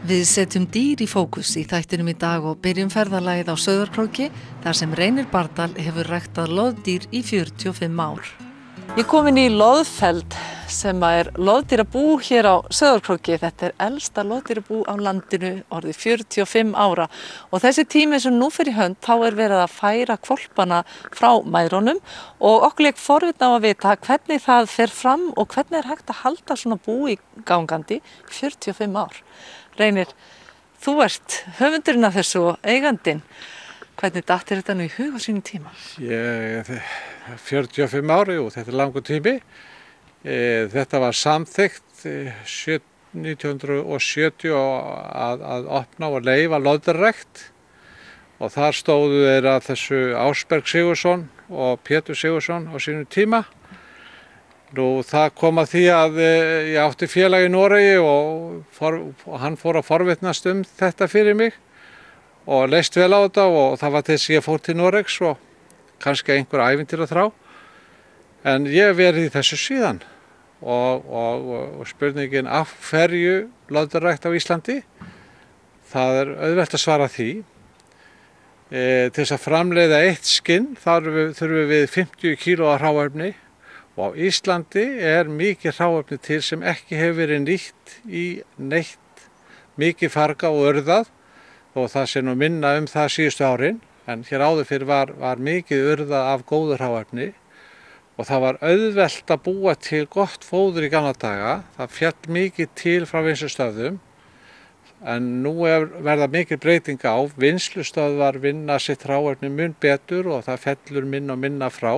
Við setjum dýr í fókus í þættinum í dag og byrjum ferðalagið á Sauðárkróki þar sem Reynir Bardal hefur ræktað loðdýr í 45 ár. Ég kom inn í Loðfeld sem loðdýrabú hér á Sauðárkróki. Þetta elsta loðdýrabú á landinu, orðið 45 ára. Og þessi tími sem nú fer í hönd, þá verið að færa hvolpana frá mæðrunum og okkur lék forvitni á að vita hvernig það fer fram og hvernig hægt að halda svona bú í gangandi 45 ár. Reynir, þú ert höfundurinn af þessu og eigandinn. Hvernig datt þetta nú í hug á sínum tíma? Ég 45 ári og þetta langur tími. Þetta var samþykkt 1970 að opna og leyfa loðdýrarækt og þar stóðu þeir að þessu Ásberg Sigurðsson og Pétur Sigurðsson á sínum tíma. Nú það kom að því að ég átti félag í Noregi og hann fór að forvitnast þetta fyrir mig og leist vel á þetta og það var þess að ég fór til Noregs og kannski einhver ævintýraþrá. En ég hef verið í þessu síðan og spurningin af hverju loðdýrarækt á Íslandi, það auðvelt að svara því. Til þess að framleiða eitt skinn þurfum við 50 kíló af hráefni. Og á Íslandi mikið hráefni til sem ekki hefur verið nýtt í neitt mikið farga og urðað og það sé nú minna það síðustu árin en hér áður fyrir var mikið urðað af góðu hráefni og það var auðvelt að búa til gott fóður í gamla daga. Það féll mikið til frá vinnslustöðvum en nú verða mikil breyting á. Vinnslustöðvar vinna sitt hráefni mun betur og það fellur minna og minna frá.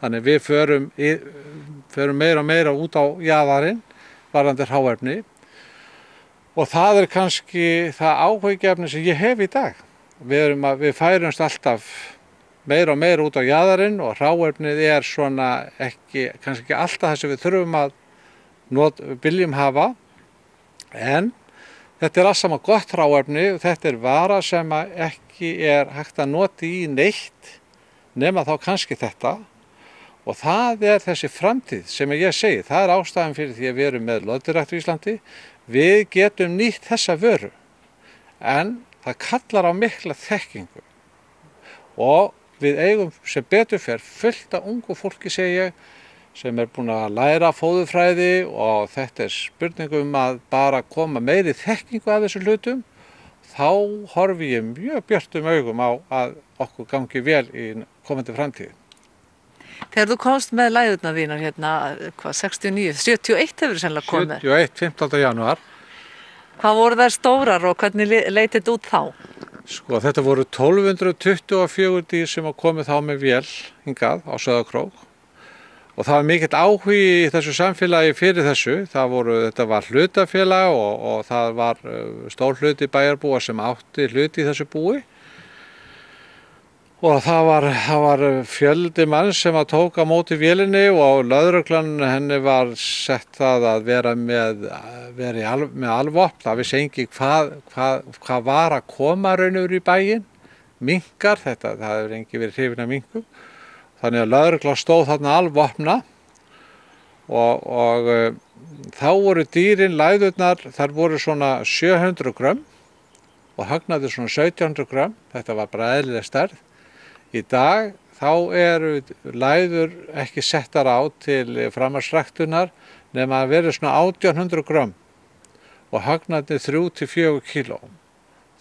Þannig við förum meira og meira út á jaðarinn varðandi hráefni og það kannski það áhyggjuefni sem ég hef í dag. Við færumst alltaf meira og meira út á jaðarinn og hráefnið svona kannski ekki alltaf það sem við þurfum að viljum hafa en þetta allt saman gott hráefni og þetta vara sem ekki hægt að nota í neitt nema þá kannski þetta og það þessi framtíð sem ég segi, það ástæðan fyrir því að við erum með loðdýrarækt á Íslandi. Við getum nýtt þessa vöru en það kallar á mikla þekkingu og við eigum sem betur fer fullt af ungu fólki segi ég sem búin að læra fóðurfræði og þetta spurning að bara koma meiri þekkingu af þessu hlutum, þá horfi ég mjög björtum augum á að okkur gangi vel í komandi framtíð. Þegar þú komst með læðurnar þínar hérna, 69, 71 hefur sennilega komið? 71, 15. janúar. Hvað voru þær stórar og hvernig leit þetta út þá? Sko þetta voru 1224 dýr sem komið þá með vél hingað á Sauðárkrók. Og það var mikill áhugi í þessu samfélagi fyrir þessu. Þetta var hlutafélag og það var stór hluti bæjarbúa sem átti hluti í þessu búi. Og það var fjöldi mann sem tók á móti vélinni og lögreglan henni var sett það að vera með alvopn. Það vissi enginn hvað var að koma raunur í bæinn. Minkar, það hefur enginn verið hrifinn af minkum. Þannig að lögreglan stóð þarna alvopna og þá voru dýrin, læðurnar, þar voru svona 700 grömm og hagnaður svona 1700 grömm. Þetta var bara eðlileg stærð. Í dag þá læður ekki settar á til framhaldsræktunar nema að vera svona 1800 grömm og hagnaður 3 til 4 kíló.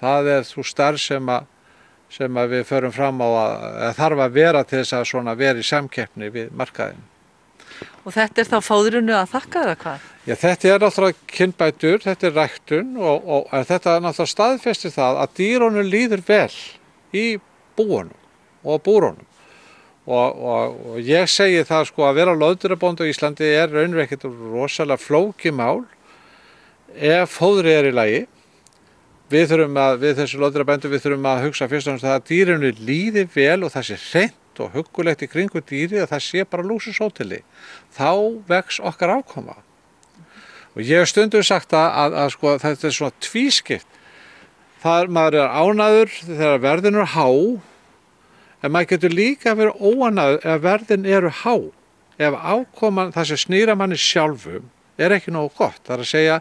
Það sú stærð sem við förum fram á að þarf að vera til þess að svona vera í samkeppni við markaðinn. Og þetta þá fóðrinu að þakka eða hvað? Já, þetta náttúrulega kynbætur, þetta ræktun og þetta náttúrulega staðfestir það að dýrunum líður vel í búunum og búrunum. Og ég segi það sko að vera loðdýrabóndi á Íslandi raunverulega ekkert rosalega flókið mál ef fóðrið í lagi. Við þessu loðdýrabændur þurfum að hugsa fyrst og fremst að dýrinu líði vel og það sé hreint og huggulegt í kringum dýrið og það sé bara lúxushóteli. Þá vex okkar afkoma. Og ég hef stundum sagt að sko, þetta svona tvískipt. Maður ánægður þegar verðin há, en maður getur líka verið óánægður ef verðin há. Ef afkoman, það sem snýr að manni sjálfum, ekki nógu gott. Það að segja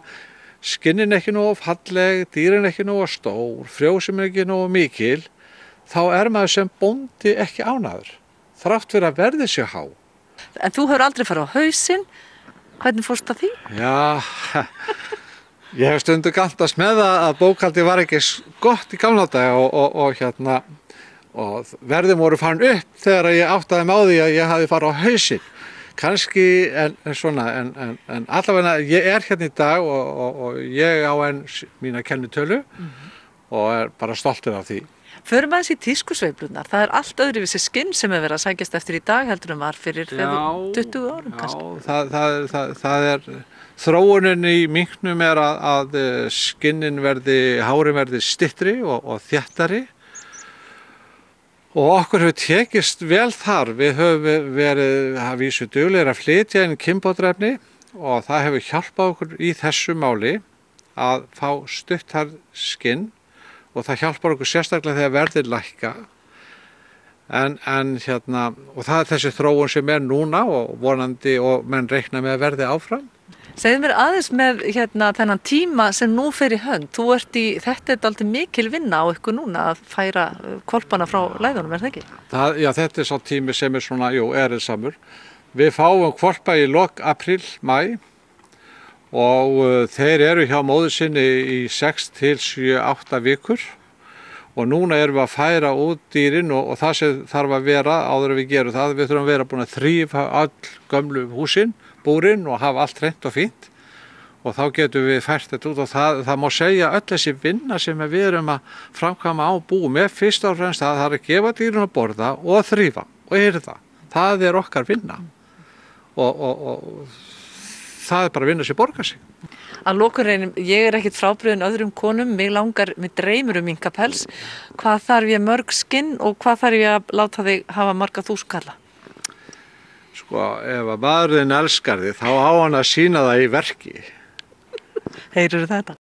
skinnin ekki nógu falleg, dýrin ekki nógu stór, frjósemin ekki nógu mikil, þá maður sem bóndi ekki ánægður, þrátt fyrir að verðið sé há. En þú hefur aldrei farið á hausinn, hvernig fórst það því? Já, ég hef stundu gantast með að bókhaldi var ekki gott í gamla daga og verðin voru farin upp þegar ég áttaði mig á því að ég hafi farið á hausinn. Kannski en allavega ég hérna í dag og ég á mína kennitölu og bara stoltur af því. Förum aðeins í tískusveiflurnar. Það allt öðruvísi skinn sem verið að sækjast eftir í dag heldur en var fyrir 20 árum kannski. Já, það þróunin í minknum að skinnin hárin verði styttri og þéttari. Og okkur hefur tekist vel þar. Við höfum verið að vísu duglegir að flytja inn kynbótaefni og það hefur hjálpað okkur í þessu máli að fá stuttar skinn og það hjálpar okkur sérstaklega þegar verðir lækka. Og það þessi þróun sem núna og vonandi og menn reikna með að verði áfram. Segðu mér aðeins með þennan tíma sem nú fer í hönd. Þetta dálítið mikil vinna á ykkur núna að færa hvolpana frá læðunum, það ekki? Já, þetta sá tími sem svona, erilsamur. Við fáum hvolpa í lok apríl, maí og þeir eru hjá móður sinni í 6 til 7-8 vikur og núna erum við að færa út dýrin og það sem þarf að vera áður en við gerum það. Við þurfum að vera búin að þrífa öll gömlu húsin, búrin og hafa allt hreint og fínt og þá getum við fært þetta út og það má segja öll þessi vinna sem við erum að framkvæma á búum fyrst og fremst það er að gefa dýrun að borða og þrífa og hirða. Það okkar vinna og það bara vinna sem borgar sig. Að lokum reynum, ég ekkert frábrugðin öðrum konum, mig dreymir minkapels. Hvað þarf ég mörg skinn og hvað þarf ég að láta þig hafa marga þúskalla? Sko, ef að maðurinn elskar þig, þá á hann að sýna það í verki. Heyrðu þetta?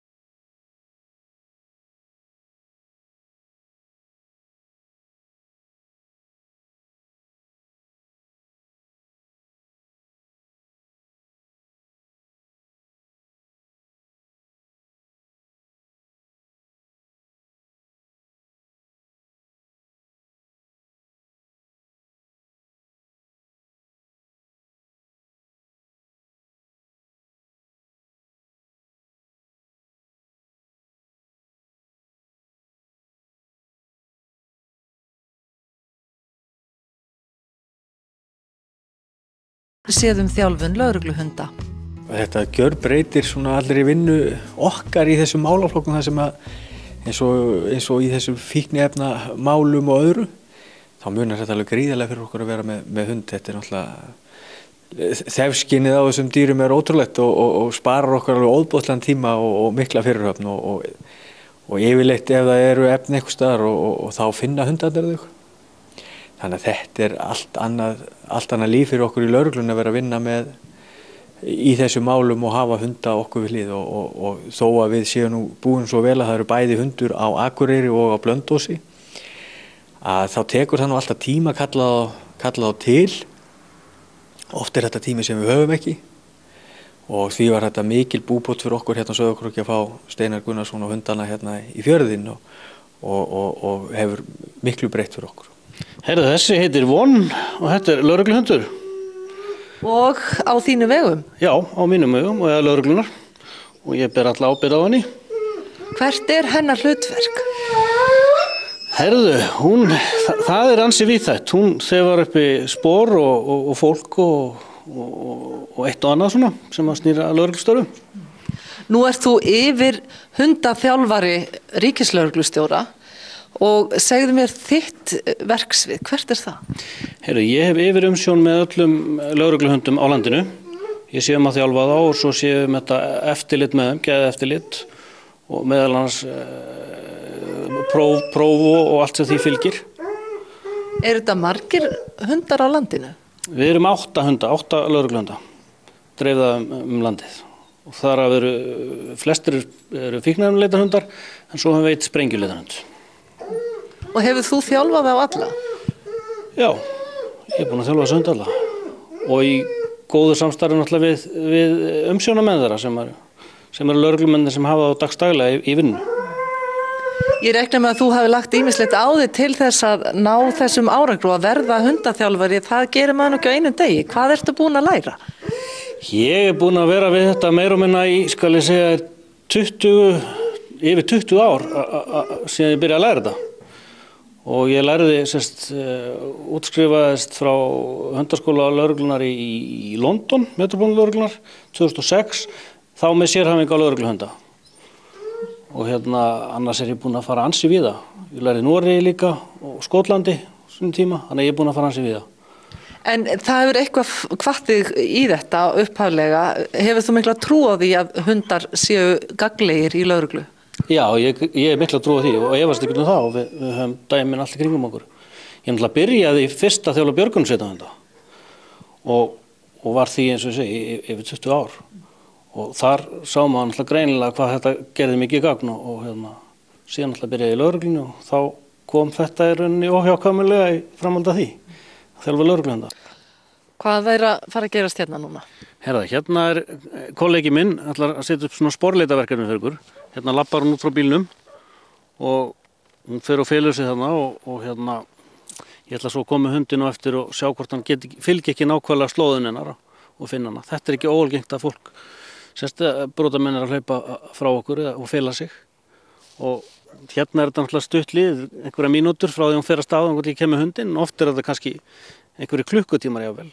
Séð þjálfun lögregluhunda. Þetta gjörbreytir svona allri vinnu okkar í þessum málaflokkum þar sem að eins og í þessum fíkniefnamálum og öðru þá munar þetta alveg gríðarlega fyrir okkur að vera með hund. Þetta náttúrulega þefskinnið á þessum dýrum ótrúlegt og sparar okkur alveg óðbóðslegan tíma og mikla fyrirhöfn og yfirleitt ef það eru efni einhvers staðar og þá finna hundarnir þau. Þannig að þetta allt annað líf fyrir okkur í lögreglunni að vera að vinna með í þessu málum og hafa hunda okkur við hlið og þó að við séum nú búin svo vel að það eru bæði hundur á Akureyri og á Blönduósi að þá tekur það nú alltaf tíma að kalla þá til. Oft þetta tími sem við höfum ekki og því var þetta mikil búbót fyrir okkur hérna á Sauðárkróki að fá Steinar Gunnarsson og hundana hérna í fjörðinn og hefur miklu breytt fyrir okkur. Herðu, þessi heitir Von og þetta lögregluhundur. Og á þínu vegum? Já, á mínum vegum og lögreglunar og ég ber alla ábyrgð á henni. Hvert hennar hlutverk? Herðu, það ansi víðþætt. Hún þefar uppi spor og fólk og eitt og annað svona sem að snýra lögreglustörfum. Nú ert þú yfir hundaþjálfari ríkislögreglustjóra og segðu mér þitt verksvið, hvert það? Herru, ég hef yfir umsjón með öllum lögregluhundum á landinu. Ég sé að þjálfa þá og svo sé þetta eftirlit með þeim, geðeftirlit og meðal annars próf og allt sem því fylgir. Þetta margir hundar á landinu? Við erum 8 lögregluhunda, dreifða landið. Og þar að flestir eru fíkniefnaleitarhundar en svo hefum við 1 sprengjuleitarhund. Og hefur þú þjálfað á alla? Já, ég er búin að þjálfa þessu hund alla og í góðu samstarfi náttúrulega við umsjónamenn þeirra sem eru lögreglumennir sem hafa þá dagstaglega í vinnu. Ég reikna með að þú hafi lagt ýmislegt á þig til þess að ná þessum árangri og að verða hundaþjálfari. Það gerir maður nú ekki á einum degi. Hvað ertu búin að læra? Ég búin að vera við þetta meira og minna í, skal ég segja, yfir 20 ár síðan ég byrjaði að læra þetta. Og ég lærði, útskrifaðist frá hundaskóla lögreglunar í London, Metropolitan-lögreglunar, 2006, þá með sérhæfingu á lögregluhunda. Og annars ég búin að fara ansi víða. Ég lærði Noregi líka og Skotlandi svona tíma, þannig að ég búin að fara ansi víða. En það hefur eitthvað hvatt þig í þetta upphaflega. Hefur þú mikla trú á því að hundar séu gagnlegir í lögreglu? Já, ég er mikla trú á því og efast ekki það og við höfum dæmin allir kringum okkur. Ég náttúrulega byrjaði fyrst að þjálfa björgunarsveitarhunda og var því eins og ég segi yfir 20 ár. Og þar sá maður náttúrulega greinilega hvað þetta gerði mikið gagn og síðan náttúrulega byrjaði í lögreglunni og þá kom þetta í rauninni óhjákvæmilega í framhaldi af því að þjálfa lögregluhunda. Hvað er að fara að gerast hérna núna? Hérna er kollegi minn ætlar að setja upp svona sporleitaverkefni fyrir ykkur. Hérna lappar hún út frá bílnum og hún fer og felur sig þarna og ég ætla svo að koma með hundinu eftir og sjá hvort hann fylgi ekki nákvæmlega slóðun hennar og finna hana. Þetta er ekki óalgengt að fólk brotamenn að hlaupa frá okkur og fela sig og hérna er þetta náttúrulega stuttlið, einhverja mínútur frá því hún fer að stað og ég kem með hundin, oft er þetta kannski einhverju klukkutímar jável.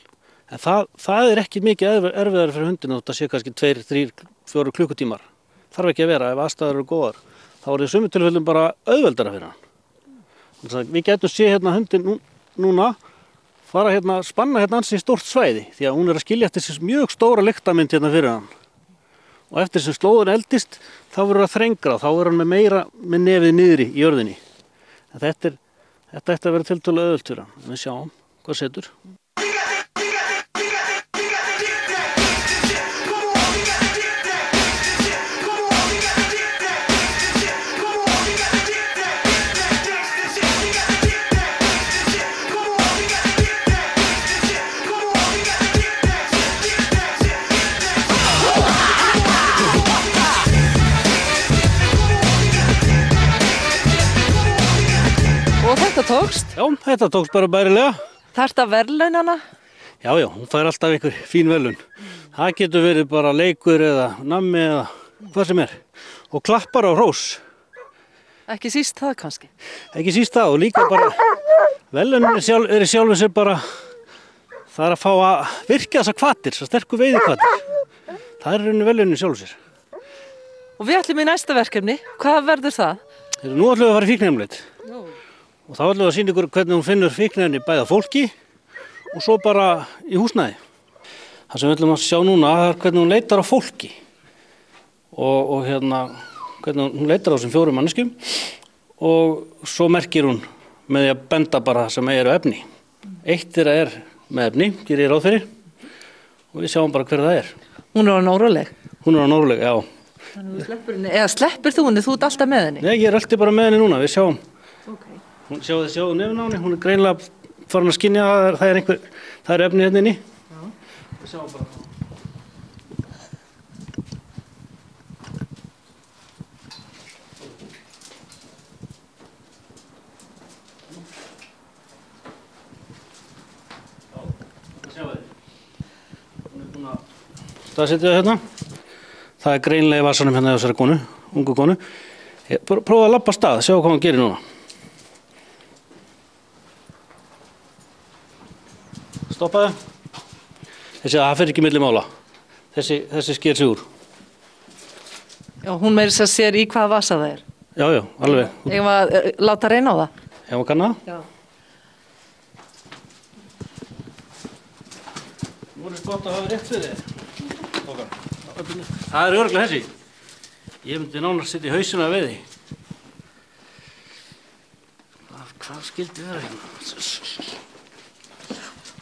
En það er ekki mikið erfiðari fyrir hundinu, þetta sé kannski 2, 3, 4 klukkutímar. Þarf ekki að vera, ef aðstæður eru góðar. Þá er í sumum tilfellum bara auðveldara fyrir hann. Þannig að við getum sé hundin núna fara spanna ansi stórt svæði því að hún er að skilja eftir sér mjög stóra lyktamynd fyrir hann. Og eftir sem slóðun eldist þá verður það þrengra, þá verður hann með meira með nefið niðri í jörðinni. En þetta ætti að vera tiltölulega auðvelt fyrir hann. Við sjáum hvað setur. Og þetta tókst? Já, þetta tókst bara bærilega. Þarftu að verðlauna hana? Já, hún fær alltaf einhver fín verðlaun. Það getur verið bara leikur eða nammi eða hvað sem er. Og klappar á hrós. Ekki síst það kannski? Ekki síst það og líka bara verðlaunin er í sjálfu sér bara það er að fá að virka þessar hvatir, þessar sterku veiðihvatir. Það er rauninni verðlaunin í sjálfu sér. Og við ætlum í næsta verkefni. Hvað verður það? Nú ætlum við að fara í fíkniefnaleit. Og þá ætlum við að sýna ykkur hvernig hún finnur fíkniefni bæði á fólki og svo bara í húsnæði. Það sem við ætlum að sjá núna er hvernig hún leitar á fólki og hvernig hún leitar á þessum 4 manneskjum og svo merkir hún með því að benda bara sem eru efni. Eitt þeirra er með efni, gerir ég ráð fyrir og við sjáum bara hver það er. Hún er á óróleg? Hún er á óróleg, já. Þannig að sleppur henni, eða sleppur þú henni, þú ert alltaf með henni? Nei, ég er alltaf bara með henni núna, við sjáum. Okay. Hún sjáðu nefn á henni, hún er greinilega farin að skynja að það er efni hérna inni. Já. Við sjáum bara. Já, sjáu þið. Hún er búin að staðsetja það hérna. Það er greinilega í vasanum hérna þessari konu, ungu konu. Prófa að labba stað, sjá hvað hún gerir núna. Stoppaðu. Það fer ekki milli mála. Þessi sker sig úr. Já, hún meiri sér sér í hvaða vasa það er. Já, alveg. Eigum að láta reyna á það? Eigum að kanna það? Já. Nú er gott að hafa rétt fyrir þér. Það er örugglega þessi. Ég myndi nánast setja í hausina við því. Hvað skildi vera hérna?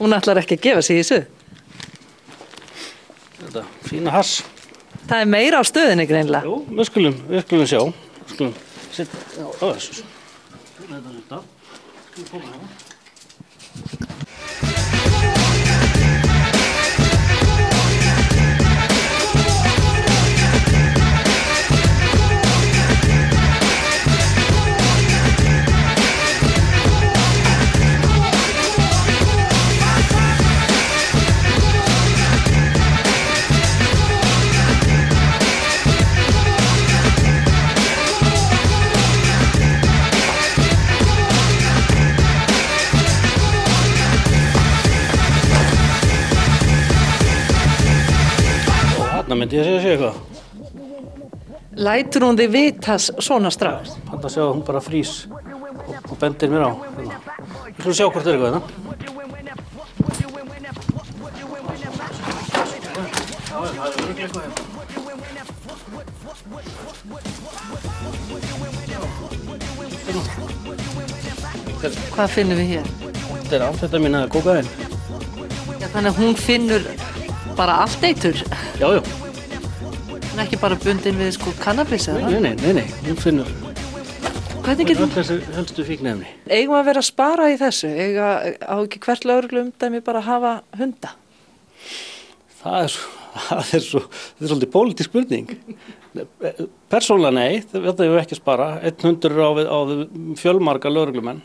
Hún ætlar ekki að gefa sig í þessu. Þetta, fína hass. Það er meira á stöðinni greinilega. Jú, við skulum sjá. Við skulum setja á þessu. Þetta. Skulum koma hérna. Myndi ég segja eitthvað? Lætur hún þig vita svona strax? Þannig að sjá að hún bara frýs og bendir mér á. Við skulum sjá hvort eitthvað hérna. Hvað finnum við hér? Þetta er amfetamín eða kókaín. Já, þannig að hún finnur bara allt eitur, Já, en ekki bara bundin við kannabis eða það? Nei, hún finnur Hvernig öll getum þessi helstu fíkniefni. Eigum að vera að spara í þessu? Á ekki hvert lögreglumdæmi bara að hafa hunda? Það er svolítið pólitísk spurning. Persónulega nei, þetta hefur ekki að spara. Einn hundur er á við fjölmarga lögreglumenn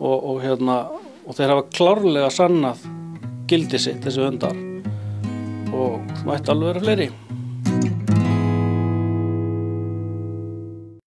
og þeir hafa klárlega sannað gildi sitt, þessi hundar, og það mætti alveg vera fleiri.